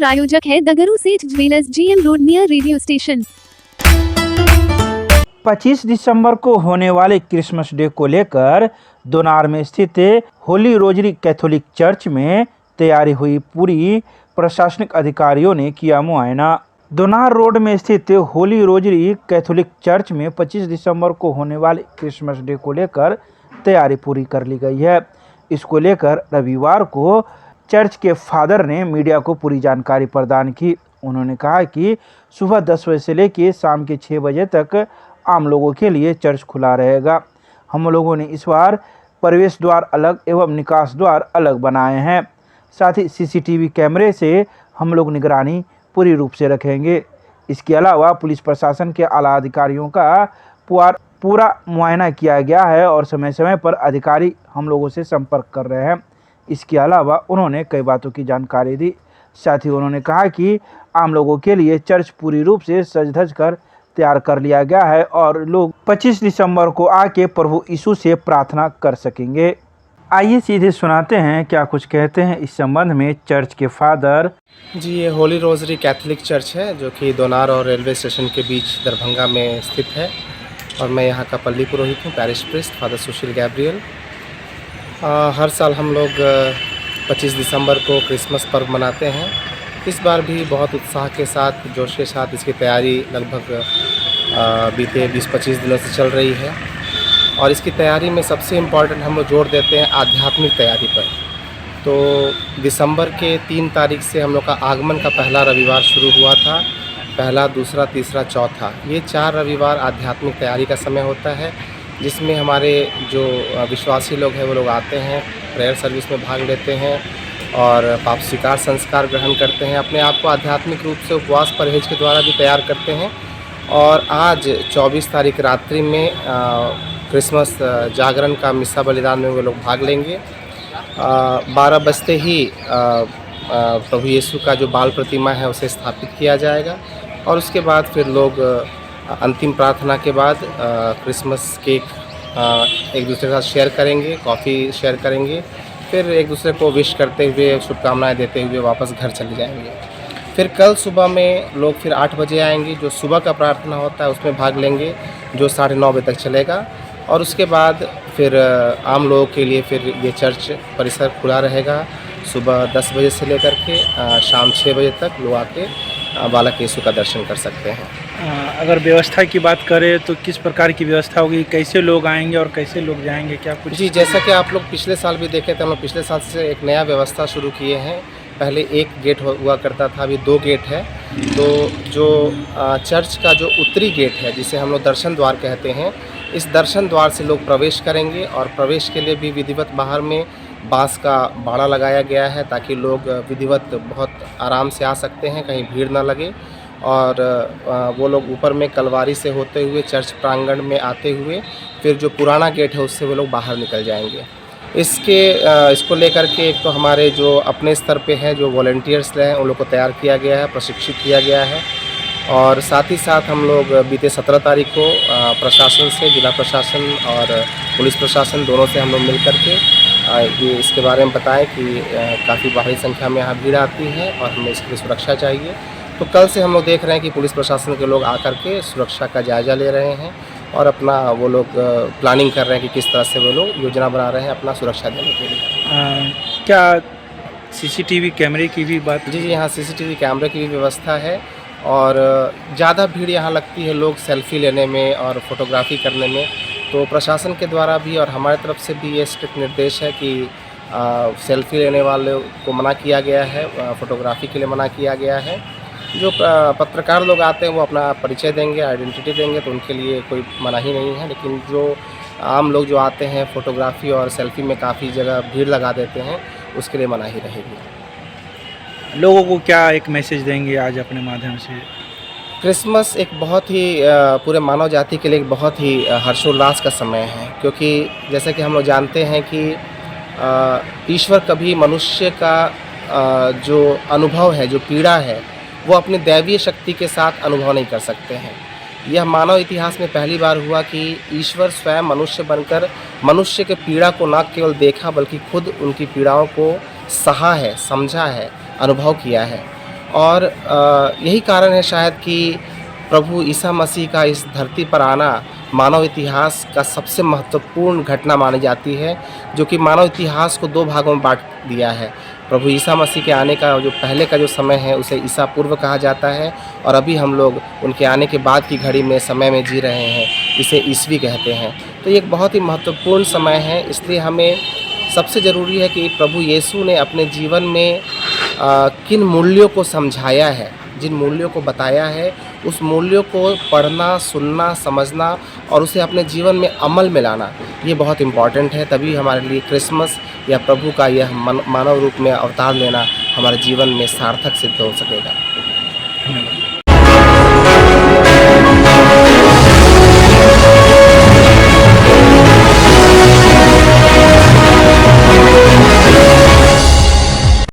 प्रायोजक है दगरू सेठ jewellers, GM road near radio station. 25 दिसंबर को होने वाले क्रिसमस डे को लेकर दोनार में स्थित होली रोजरी कैथोलिक चर्च में तैयारी हुई। पूरी प्रशासनिक अधिकारियों ने किया मुआयना। दोनार रोड में स्थित होली रोजरी कैथोलिक चर्च में 25 दिसंबर को होने वाले क्रिसमस डे को लेकर तैयारी पूरी कर ली गई है। इसको लेकर रविवार को चर्च के फादर ने मीडिया को पूरी जानकारी प्रदान की। उन्होंने कहा कि सुबह 10 बजे से लेकर शाम के 6 बजे तक आम लोगों के लिए चर्च खुला रहेगा। हम लोगों ने इस बार प्रवेश द्वार अलग एवं निकास द्वार अलग बनाए हैं। साथ ही CCTV कैमरे से हम लोग निगरानी पूरी रूप से रखेंगे। इसके अलावा पुलिस प्रशासन के आला अधिकारियों का पूरा मुआयना किया गया है और समय समय पर अधिकारी हम लोगों से संपर्क कर रहे हैं। इसके अलावा उन्होंने कई बातों की जानकारी दी। साथ ही उन्होंने कहा कि आम लोगों के लिए चर्च पूरी रूप से सज धज कर तैयार कर लिया गया है और लोग 25 दिसंबर को आके प्रभु यीशु से प्रार्थना कर सकेंगे। आइए सीधे सुनाते हैं क्या कुछ कहते हैं इस संबंध में चर्च के फादर। जी, ये होली रोजरी कैथोलिक चर्च है जो कि दोनार और रेलवे स्टेशन के बीच दरभंगा में स्थित है और मैं यहाँ का पल्ली पुरोहित हूँ, पैरिश प्रीस्ट फादर सुशील गैब्रियल। हर साल हम लोग 25 दिसंबर को क्रिसमस पर्व मनाते हैं। इस बार भी बहुत उत्साह के साथ, जोश के साथ इसकी तैयारी लगभग बीते 20-25 दिनों से चल रही है और इसकी तैयारी में सबसे इम्पॉर्टेंट हम लोग जोर देते हैं आध्यात्मिक तैयारी पर। तो दिसंबर के 3 तारीख से हम लोग का आगमन का पहला रविवार शुरू हुआ था। पहला, दूसरा, तीसरा, चौथा, ये 4 रविवार आध्यात्मिक तैयारी का समय होता है जिसमें हमारे जो विश्वासी लोग हैं वो लोग आते हैं, प्रेयर सर्विस में भाग लेते हैं और पाप स्वीकार संस्कार ग्रहण करते हैं। अपने आप को आध्यात्मिक रूप से उपवास परहेज के द्वारा भी तैयार करते हैं। और आज 24 तारीख रात्रि में क्रिसमस जागरण का मिस्सा बलिदान में वो लोग भाग लेंगे। 12 बजते ही प्रभु यीशु का जो बाल प्रतिमा है उसे स्थापित किया जाएगा और उसके बाद फिर लोग अंतिम प्रार्थना के बाद क्रिसमस केक एक दूसरे के साथ शेयर करेंगे, कॉफ़ी शेयर करेंगे, फिर एक दूसरे को विश करते हुए, शुभकामनाएं देते हुए वापस घर चले जाएंगे। फिर कल सुबह में लोग फिर 8 बजे आएंगे, जो सुबह का प्रार्थना होता है उसमें भाग लेंगे जो 9:30 बजे तक चलेगा और उसके बाद फिर आम लोगों के लिए फिर ये चर्च परिसर खुला रहेगा। सुबह 10 बजे से लेकर के शाम 6 बजे तक लोग आके बालक यीशु का दर्शन कर सकते हैं। अगर व्यवस्था की बात करें तो किस प्रकार की व्यवस्था होगी, कैसे लोग आएंगे और कैसे लोग जाएंगे, क्या कुछ? जी, जैसा कि आप लोग पिछले साल भी देखे थे, हम लोग पिछले साल से एक नया व्यवस्था शुरू किए हैं। पहले 1 गेट हुआ करता था, अभी 2 गेट है। तो जो चर्च का जो उत्तरी गेट है जिसे हम लोग दर्शन द्वार कहते हैं, इस दर्शन द्वार से लोग प्रवेश करेंगे और प्रवेश के लिए भी विधिवत बाहर में बांस का बाड़ा लगाया गया है ताकि लोग विधिवत बहुत आराम से आ सकते हैं, कहीं भीड़ ना लगे। और वो लोग ऊपर में कलवारी से होते हुए चर्च प्रांगण में आते हुए फिर जो पुराना गेट है उससे वो लोग बाहर निकल जाएंगे। इसको लेकर के एक तो हमारे जो अपने स्तर पे हैं जो वॉलंटियर्स हैं उन लोग को तैयार किया गया है, प्रशिक्षित किया गया है और साथ ही साथ हम लोग बीते 17 तारीख को प्रशासन से, जिला प्रशासन और पुलिस प्रशासन दोनों से हम लोग मिल कर के ये इसके बारे में बताएं कि काफ़ी भारी संख्या में यहाँ भीड़ आती है और हमें इसके लिए सुरक्षा चाहिए। तो कल से हम लोग देख रहे हैं कि पुलिस प्रशासन के लोग आकर के सुरक्षा का जायज़ा ले रहे हैं और अपना वो लोग प्लानिंग कर रहे हैं कि किस तरह से वो लोग योजना बना रहे हैं अपना सुरक्षा देने के लिए। क्या CCTV कैमरे की भी बात? जी, यहाँ CCTV कैमरे की भी व्यवस्था है और ज़्यादा भीड़ यहाँ लगती है लोग सेल्फ़ी लेने में और फ़ोटोग्राफ़ी करने में। तो प्रशासन के द्वारा भी और हमारी तरफ से भी ये स्ट्रिक्ट निर्देश है कि सेल्फ़ी लेने वाले को मना किया गया है, फ़ोटोग्राफ़ी के लिए मना किया गया है। जो पत्रकार लोग आते हैं वो अपना परिचय देंगे, आइडेंटिटी देंगे, तो उनके लिए कोई मनाही नहीं है। लेकिन जो आम लोग जो आते हैं फ़ोटोग्राफ़ी और सेल्फ़ी में काफ़ी जगह भीड़ लगा देते हैं, उसके लिए मनाही रहेगी। लोगों को क्या एक मैसेज देंगे आज अपने माध्यम से? क्रिसमस एक बहुत ही पूरे मानव जाति के लिए एक बहुत ही हर्षोल्लास का समय है क्योंकि जैसा कि हम लोग जानते हैं कि ईश्वर कभी मनुष्य का जो अनुभव है, जो पीड़ा है, वो अपनी दैवीय शक्ति के साथ अनुभव नहीं कर सकते हैं। यह मानव इतिहास में पहली बार हुआ कि ईश्वर स्वयं मनुष्य बनकर मनुष्य के पीड़ा को न केवल देखा बल्कि खुद उनकी पीड़ाओं को सहा है, समझा है, अनुभव किया है। और यही कारण है शायद कि प्रभु ईसा मसीह का इस धरती पर आना मानव इतिहास का सबसे महत्वपूर्ण घटना मानी जाती है, जो कि मानव इतिहास को दो भागों में बांट दिया है। प्रभु ईसा मसीह के आने का जो पहले का जो समय है उसे ईसा पूर्व कहा जाता है, और अभी हम लोग उनके आने के बाद की घड़ी में समय में जी रहे हैं, इसे ईसवी कहते हैं। तो ये एक बहुत ही महत्वपूर्ण समय है, इसलिए हमें सबसे ज़रूरी है कि प्रभु यीशु ने अपने जीवन में किन मूल्यों को समझाया है, जिन मूल्यों को बताया है, उस मूल्यों को पढ़ना, सुनना, समझना और उसे अपने जीवन में अमल में लाना, ये बहुत इम्पॉर्टेंट है। तभी हमारे लिए क्रिसमस या प्रभु का यह मानव रूप में अवतार लेना हमारे जीवन में सार्थक सिद्ध हो सकेगा।